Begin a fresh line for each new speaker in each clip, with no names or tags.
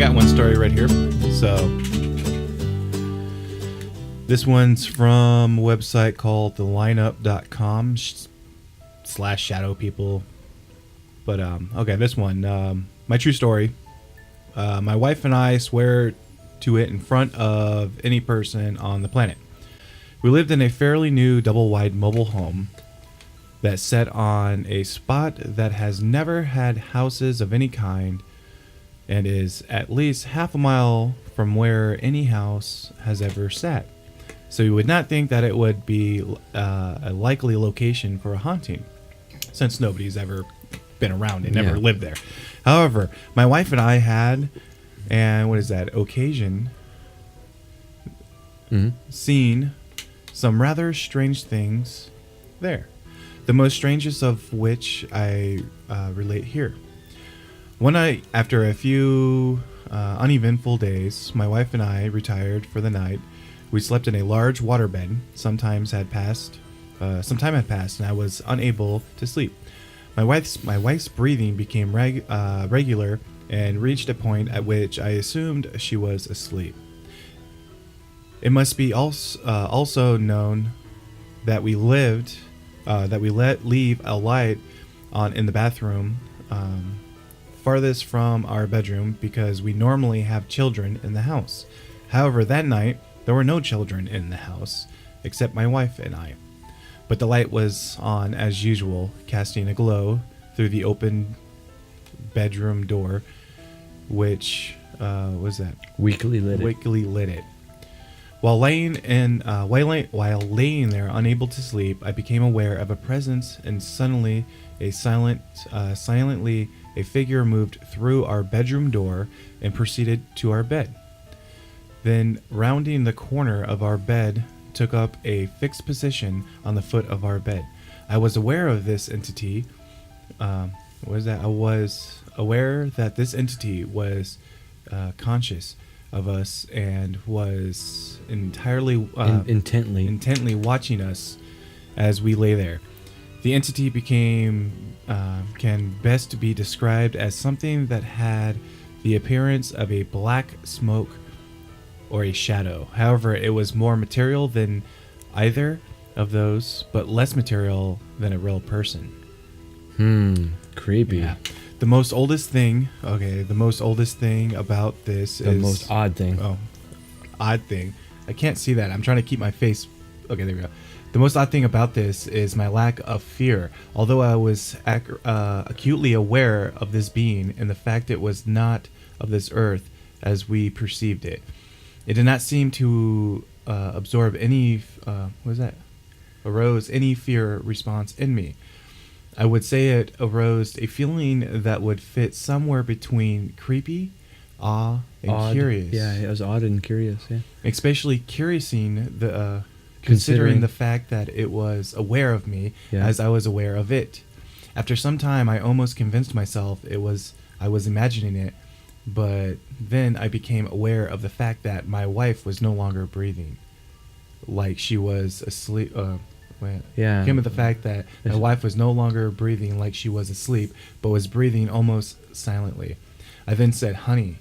got one story right here. So this one's from a website called thelineup.com / shadow people. But okay, this one, my true story. My wife and I swear to it in front of any person on the planet. We lived in a fairly new double-wide mobile home that sat on a spot that has never had houses of any kind and is at least half a mile from where any house has ever sat. So you would not think that it would be a likely location for a haunting, since nobody's ever been around and never lived there. However, my wife and I had, occasion seen some rather strange things there. The most strangest of which I relate here. One night, after a few uneventful days, my wife and I retired for the night. We slept in a large waterbed. Some time had passed, and I was unable to sleep. My wife's breathing became regular and reached a point at which I assumed she was asleep. It must be also known that we leave a light on in the bathroom farthest from our bedroom because we normally have children in the house. However, that night there were no children in the house except my wife and I. But the light was on as usual, casting a glow through the open bedroom door, which weakly lit it. While laying there, unable to sleep, I became aware of a presence, and suddenly, silently, a figure moved through our bedroom door and proceeded to our bed. Then, rounding the corner of our bed, took up a fixed position on the foot of our bed. I was aware of this entity. I was aware that this entity was conscious of us and was intently watching us as we lay there. The entity can best be described as something that had the appearance of a black smoke or a shadow. However, it was more material than either of those, but less material than a real person.
Creepy. Yeah.
The most oldest thing about this is...
The most odd thing.
Oh, odd thing. I can't see that. I'm trying to keep my face... Okay, there we go. The most odd thing about this is my lack of fear. Although I was acutely aware of this being and the fact it was not of this earth as we perceived it. It did not seem to absorb any... arose any fear response in me. I would say it arose a feeling that would fit somewhere between creepy, awe, and curious.
Yeah, it was odd and curious, yeah.
Especially considering the fact that it was aware of me as I was aware of it. After some time, I almost convinced myself I was imagining it, but then I became aware of the fact that my wife was no longer breathing, like she was asleep. Came with the fact that my wife was no longer breathing like she was asleep, but was breathing almost silently. I then said, "Honey,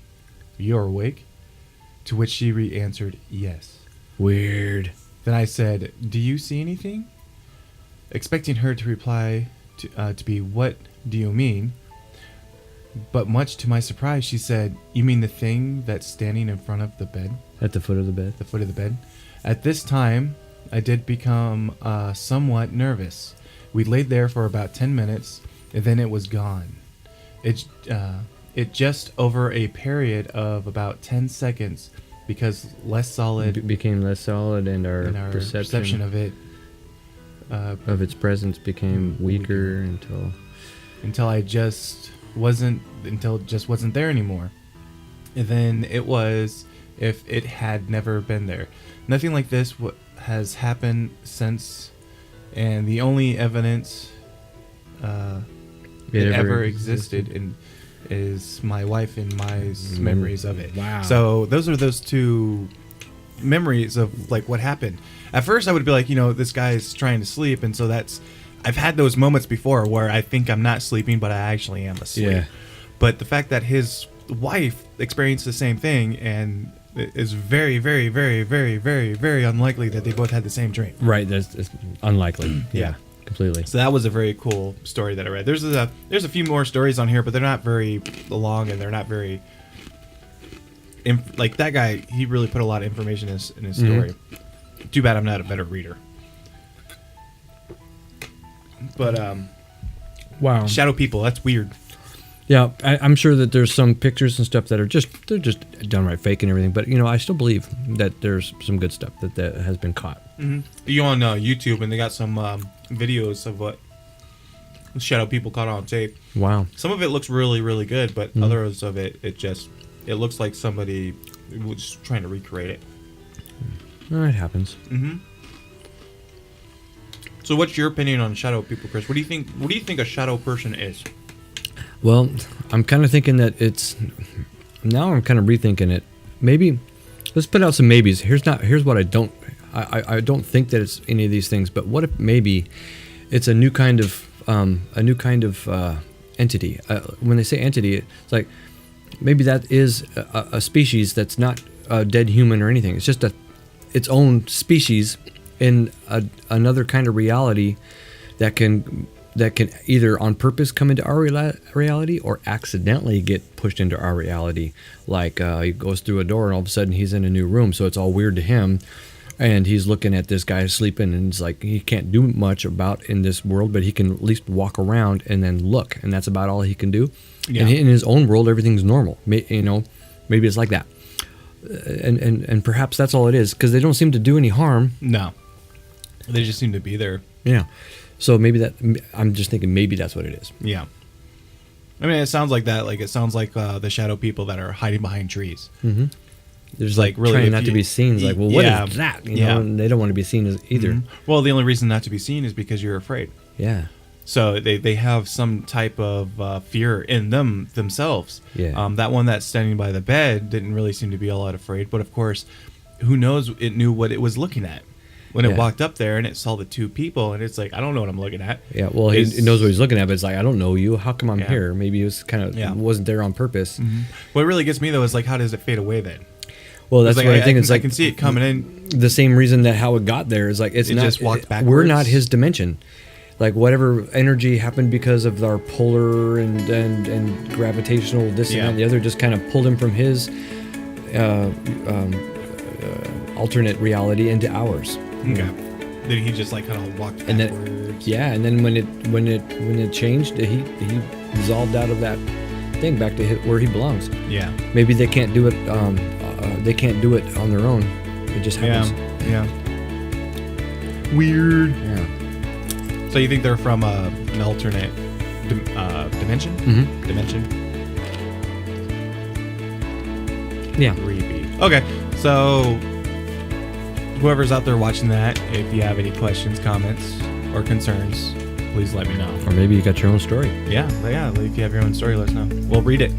you're awake?" To which she answered, "Yes."
Weird.
Then I said, "Do you see anything?" Expecting her to reply to be, "What do you mean?" But much to my surprise, she said, "You mean the thing that's standing in front of the bed?"
At the foot of the bed?
The foot of the bed. At this time, I did become somewhat nervous. We laid there for about 10 minutes, and then it was gone. It just over a period of about 10 seconds, because less solid...
became less solid, and our
perception of it...
of its presence became weaker until
it just wasn't there anymore. And then it was if it had never been there. Nothing like this has happened since, and the only evidence it ever existed is my wife and my memories of it.
Wow.
So those two memories of like what happened. At first I would be like, this guy's trying to sleep, and so I've had those moments before where I think I'm not sleeping, but I actually am asleep.
Yeah.
But the fact that his wife experienced the same thing, and it's very, very, very, very, very, very unlikely that they both had the same dream.
Right. It's unlikely.
Yeah.
Completely.
So that was a very cool story that I read. There's a few more stories on here, but they're not very long, and they're not very like that guy. He really put a lot of information in his story. Too bad I'm not a better reader. But
Wow.
shadow people, that's weird.
Yeah, I'm sure that there's some pictures and stuff that are just downright fake and everything. But I still believe that there's some good stuff that has been caught.
Mm-hmm. You on YouTube, and they got some videos of what shadow people caught on tape.
Wow.
Some of it looks really, really good, but others of it looks like somebody was trying to recreate it.
It happens.
Mm-hmm. So, what's your opinion on shadow people, Chris? What do you think? What do you think a shadow person is?
Well, I'm kind of thinking that now I'm kind of rethinking it. Maybe let's put out some maybes. Here's what I don't think that it's any of these things. But what if maybe it's a new kind of entity? When they say entity, it's like maybe that is a species that's not a dead human or anything. It's just its own species in another kind of reality that can either on purpose come into our reality or accidentally get pushed into our reality. Like he goes through a door and all of a sudden he's in a new room, so it's all weird to him. And he's looking at this guy sleeping, and it's like he can't do much about in this world, but he can at least walk around and then look, and that's about all he can do. Yeah. And in his own world, everything's normal. Maybe it's like that. And perhaps that's all it is, because they don't seem to do any harm.
No, they just seem to be there.
Yeah. So maybe I'm just thinking maybe that's what it is.
Yeah. I mean, it sounds like that. Like, it sounds like the shadow people that are hiding behind trees.
Mm-hmm. There's
like really
trying not to be seen. Like, well, what is that? You know, and they don't want to be seen as either.
Mm-hmm. Well, the only reason not to be seen is because you're afraid.
Yeah.
So they have some type of fear in themselves.
Yeah.
That one that's standing by the bed didn't really seem to be all that afraid. But of course, who knows? It knew what it was looking at. When it walked up there and it saw the two people, and it's like, I don't know what I'm looking at.
Yeah, well, he knows what he's looking at, but it's like, I don't know you. How come I'm here? Maybe he was wasn't there on purpose.
Mm-hmm. What really gets me, though, is like, how does it fade away then?
Well, that's what I think. It's like,
I can see it coming in.
The same reason that how it got there is like, it just walked backwards. We're not his dimension. Like, whatever energy happened because of our polar and gravitational this and that and the other just kind of pulled him from his alternate reality into ours.
Okay. Then he just like kind of walked backwards.
And then when it changed, he dissolved out of that thing back to where he belongs.
Yeah.
Maybe they can't do it. They can't do it on their own. It just happens.
Yeah. Weird.
Yeah.
So you think they're from an alternate dimension?
Mm-hmm.
Dimension.
Yeah.
Creepy. Okay. So whoever's out there watching that, if you have any questions, comments, or concerns, please let me know.
Or maybe you got your own story.
Yeah. If you have your own story, let us know. We'll read it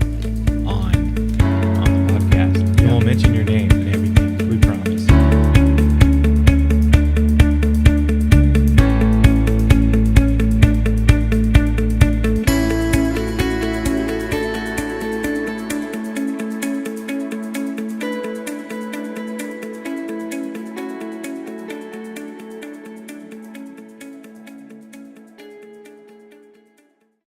on the podcast. We won't mention your name.